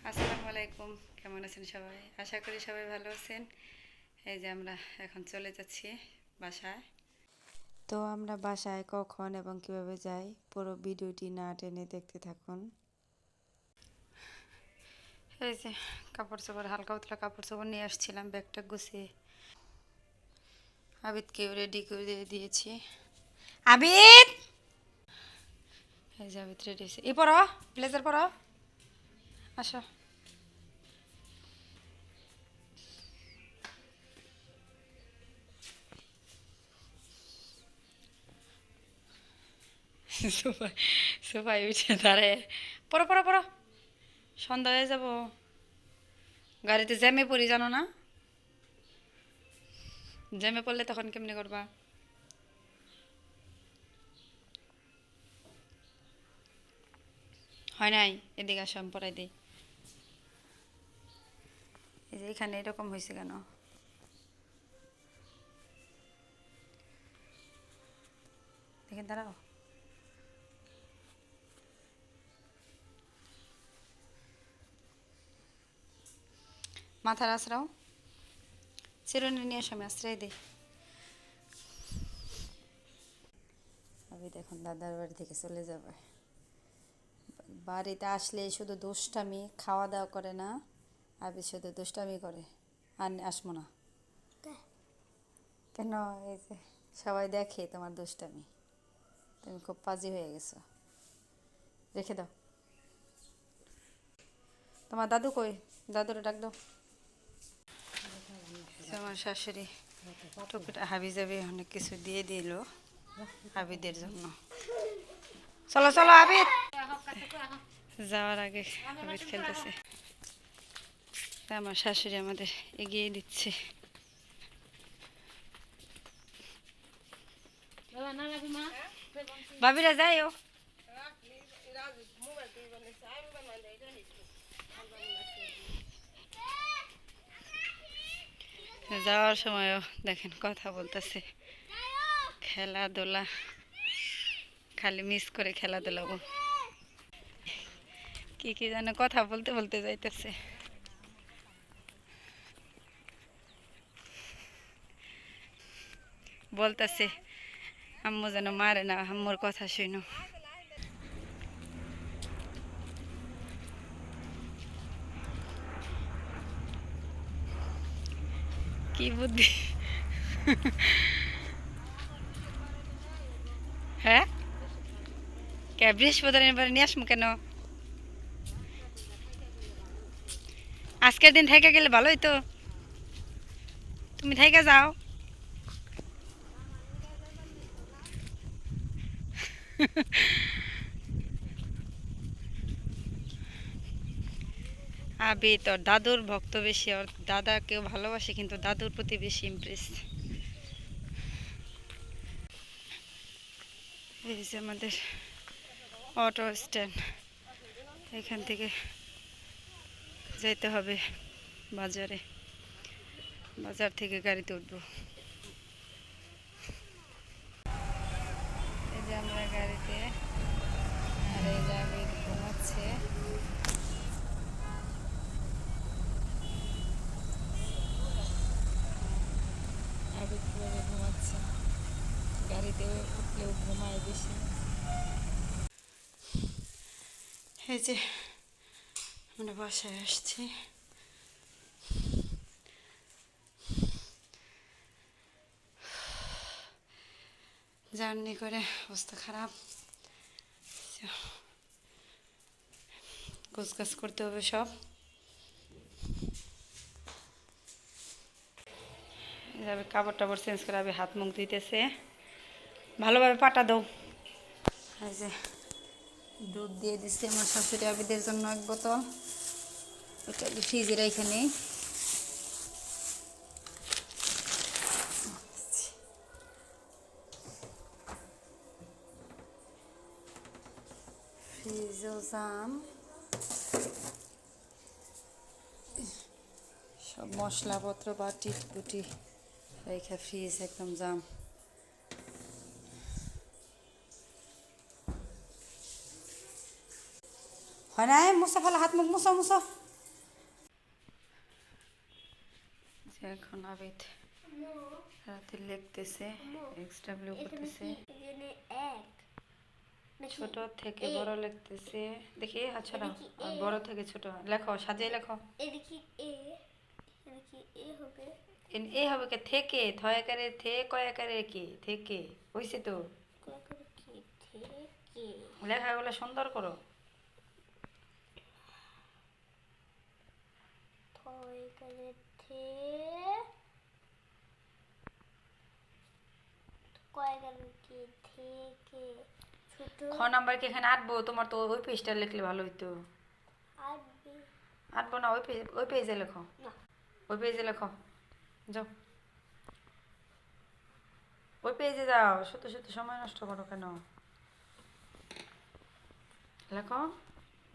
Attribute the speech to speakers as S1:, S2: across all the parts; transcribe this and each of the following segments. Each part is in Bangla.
S1: আসসালামু আলাইকুম। কেমন আছেন সবাই? আশা করি সবাই ভালো আছেন। এই যে আমরা এখন চলে যাচ্ছি বাসায়। তো আমরা বাসায় কখন এবং কিভাবে যাই পুরো ভিডিওটি না টেনে দেখতে থাকুন। এই যে কাপড় চোপড় হালকা পাতলা কাপড় চোপড় নিয়ে আসছিলাম, ব্যাগটা গুছিয়ে আবিদকেও রেডি করে দিয়েছি। আবিদ, এই যে আবিদ রেডি হয়েছে। পরো, ব্লেজার পরো, আসো। সোফায় সোফায় উঠে দাঁড়ায় পরো পরো পরো, সন্ধ্যা হয়ে যাব। গাড়িতে জ্যামে পড়ি জানো না? জ্যামে পড়লে তখন কেমনে করবা? হয় নাই, এদিকে আসো আমি পড়াই দিই। এই যে এখানে এরকম হয়েছে কেন? দেখে দাঁড়াও। মাথার আশ্রাও, চিরুনি নিয়ে আসো, আমি আশ্রয় দিই। আমি দেখুন দাদার বাড়ি থেকে চলে যাবে। বাড়িতে আসলে শুধু দুষ্টামি, খাওয়া দাওয়া করে না, আবি শুধু দুষ্টামি করে। আর আসবো না কেন? এই যে সবাই দেখে তোমার দুষ্টামি, তুমি খুব পাজি হয়ে গেছো। রেখে দাও। তোমার দাদু কই? দাদুরে ডাক দাও। আমার শাশুড়ি টুকটা হাবি জাবি অনেক কিছু দিয়ে দিল আবিদের জন্য। চলো চলো আবিদ, যাওয়ার আগে আবিদ খেলতেছে। আমার শাশুড়ি আমাদের এগিয়ে দিচ্ছে। ভাবিরা যাইও। যাওয়ার সময়ও দেখেন কথা বলতেছে, খেলাধুলা খালি মিস করে খেলাধুলা। কি কি যেন কথা বলতে বলতে যাইতেছে। বলতেছে আম্মু যেন মারে না, আম্মুর কথা শুনো। কি বুদ্ধি! হ্যাঁ, কে বৃহস্পতিবার এবারে নিয়ে আসমু কেন? আজকের দিন থেকে গেলে ভালোই তো, তুমি থেকে যাও। আবি তোর দাদুর ভক্ত বেশি, ওর দাদাকেও ভালোবাসে কিন্তু দাদুর প্রতি বেশি ইমপ্রেস। এই যে আমাদের অটো স্ট্যান্ড, এখান থেকে যেতে হবে বাজারে, বাজার থেকে গাড়িতে উঠবো। এই যে আমরা গাড়িতে, আর এই যে আমি ঘুমাচ্ছে। আবিদ কিভাবে ঘুমাচ্ছে, গাড়িতে উঠলেও ঘুমায় বেশি। এই যে আমরা বাসায় আসছি। জার্নি করে অবস্থা খারাপ, গোছগাছ করতে হবে সব। এভাবে কাপড় টাপড় চেঞ্জ করে আমি হাত মুখ দিতেছে। ভালোভাবে পাটা দাও। এই যে দুধ দিয়ে দিচ্ছে আমার শাশুড়ি আবিদের জন্য 1 বোতল, ওটা ফ্রিজে রেখে নেই। ফ্রিজও জাম, সব মশলাপত্র বাটি বুটি রেখে ফ্রিজ একদম জাম। হয় নাই, মুসা ফেলা হাত মুখ মুছো মুছো। এখন আবিদ রাতে লিখতেছে, এক্সডাব্লিউ করতেছে, ছোট থেকে বড় লিখতেছে। দেখি হাত ছড়াও, আর বড় থেকে ছোট লেখো, সাজিয়ে লেখো। এ হবে কে থেকে, থয়াকারে থে, কয়াকারে কে থেকে, হইছে তো। লেখাগুলো সুন্দর করো। খ নাম্বার কি এখানে আটবো? তোমার তো ওই পেজটা লিখলে ভালো হইতো। আটবো না, ওই পেজে লেখো, ওই পেজে লেখো, যাও ওই পেজে যাও। শুধু শুধু সময় নষ্ট করো কেন? লেখো।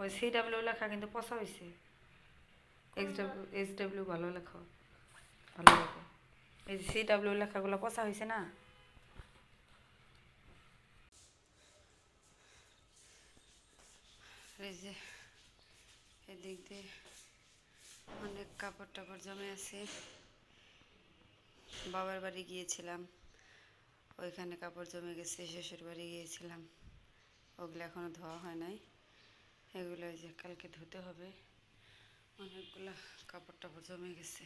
S1: ওই CW লেখা কিন্তু পচা হয়েছে। SW ভালো লেখো, ভালো লেখো। এই CW লেখাগুলো পচা হয়েছে না। এই যে এদিক দিয়ে অনেক কাপড় টাপড় জমে আছে। বাবার বাড়ি গিয়েছিলাম, ওইখানে কাপড় জমে গেছে। শ্বশুর বাড়ি গিয়েছিলাম, ওগুলো এখনও ধোয়া হয় নাই। এগুলো যে কালকে ধুতে হবে। অনেকগুলো কাপড় টাপড় জমে গেছে।